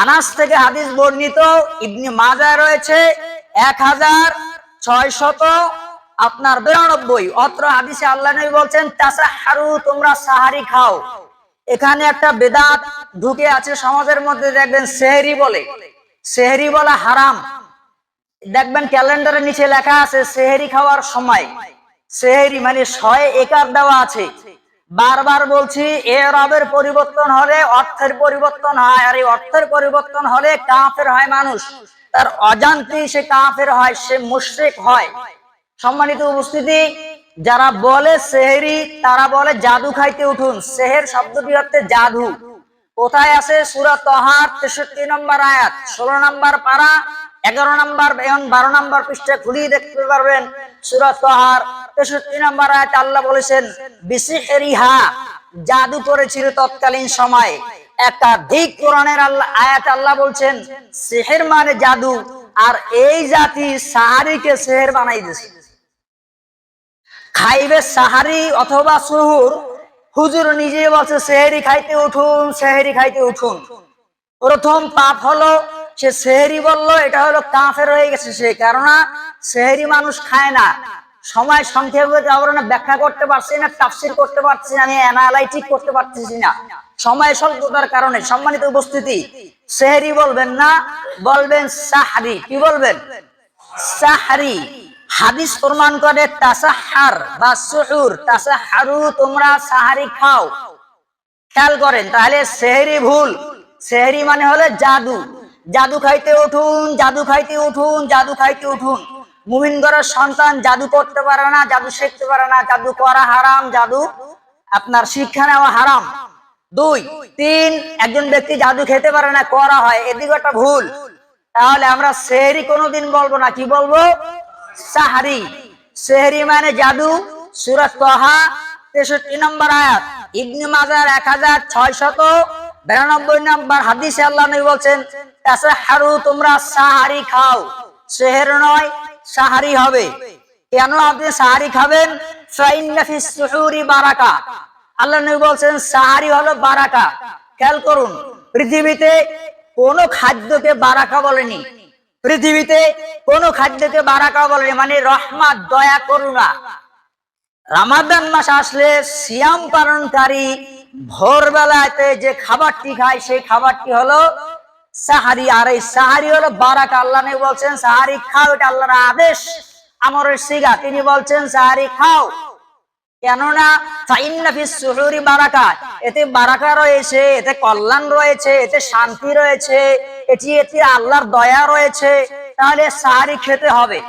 আনাস থেকে হাদিস বর্ণিত, ইবনে মাজাহ রয়েছে 1692। অত্র হাদিসে আল্লাহ নবী বলছেন তাসাহহারু, তোমরা সাহারি খাও। এখানে একটা বেদাত ঢুকে আছে সমাজের মধ্যে, দেখবেন সেহরি বলে, সেহরি বলা হারাম। দেখবেন ক্যালেন্ডারের নিচে লেখা আছে সেহরি খাওয়ার সময়, সেহরি মানে 6 একার দেওয়া আছে। বারবার বলছি, এরাবের পরিবর্তন হলে অর্থের পরিবর্তন হয়, আর এই অর্থের পরিবর্তন হলে কাফের হয় মানুষ, তার অজান্তেই সে কাফের হয়, সে মুশরিক হয়। সম্মানিত উপস্থিতি, যারা বলে সেহরি তারা বলে জাদু খাইতে উঠুন। সেহের শব্দটি হচ্ছে জাদু। কোথায় আছে? সূরা তাহার 63 নম্বর আয়াত, 16 নম্বর পারা, 11 নম্বর এবং 12 নম্বর পৃষ্ঠা খুলিয়ে দেখতে পারবেন। সূরা তাহার 63 নম্বর আয়াত আল্লাহ বলেছেন বিসিহরিহা, জাদু করেছিল তৎকালীন সময়ে। একাধিক কোরআনের আয়াত আল্লাহ বলছেন সিহর মানে জাদু, আর এই জাতি সাহারিকে সেহের বানাই দিয়েছে। খাইবে সাহারি অথবা সুহুর, হুজুর নিজে বলছে সেহরি খাইতে উঠুন, সেহরি খাইতে উঠুন। প্রথম পাপ হলো সে সেহরি বললো, এটা হলো কাফের হয়ে গেছে সে, কেননা সেহরি মানুষ খায় না। সময় সংক্ষেপে কারণে ব্যাখ্যা করতে পারছি না, তাফসীর করতে পারছি না, আমি অ্যানালাইটিক করতে পারতেছি না সময় স্বল্পতার কারণে। সম্মানিত উপস্থিতি, সেহরি বলবেন না, বলবেন সাহরি। কি বলবেন? সাহরি। হাদিস প্রমাণ করে তাসাহহার বা সুহুর, তাসাহহারু, তোমরা সাহারি খাও। খেয়াল করেন, তাহলে সেহরি ভুল। সেহরি মানে হলো জাদু। জাদু খাইতে উঠুন, জাদু খাইতে উঠুন, জাদু খাইতে উঠুন। মুমিন ঘরের সন্তান জাদু করতে পারে না, জাদু শিখতে পারে না, জাদু করা হারাম, জাদু আপনার শিক্ষা নেওয়া হারাম। 2, 3, একজন ব্যক্তি জাদু খেতে পারে না, করা হয়, এদিকে একটা ভুল। তাহলে আমরা সেহরি কোনোদিন বলবো না, কি বলবো? সাহারি। সেহরি মানে জাদু। সূরা তাহা 63 নম্বর আয়াত, ইবনে মাজাহ 1692 নম্বর হাদিসে আল্লাহ নবী বলছেন তাসাহহারু, তোমরা সাহারি খাও। সেহর নয়, সাহারি হবে। কেন আপনি সাহারি খাবেন? ফাইন্না ফিস সুহুরি বারাকা, আল্লাহ নবী বলছেন সাহারি হলো বারাকা। খেয়াল করুন, পৃথিবীতে কোন খাদ্যকে বারাকা বলেনি, পৃথিবীতে কোন খাদ্যকে বারাকা বলেনি, মানে রহমত, দয়া, করুণা। রমাদান মাস আসলে সিয়াম পালনকারী ভোরবেলাতে যে খাবারটি খায় সেই খাবারটি হলো সাহারি, আর এই সাহারি হলো বারাকা। আল্লাহ নবী বলছেন সাহারি খাও, এটা আল্লাহর আদেশ, আমরের সিগা। তিনি বলছেন সাহারি খাও, কেননা ফাইন্না ফিস সুহুরি বারাকা, এতে বারাকা রয়েছে, এতে কল্যাণ রয়েছে, এতে শান্তি রয়েছে, এতে আল্লাহর দয়া রয়েছে। তাহলে সাহারি খেতে হবে।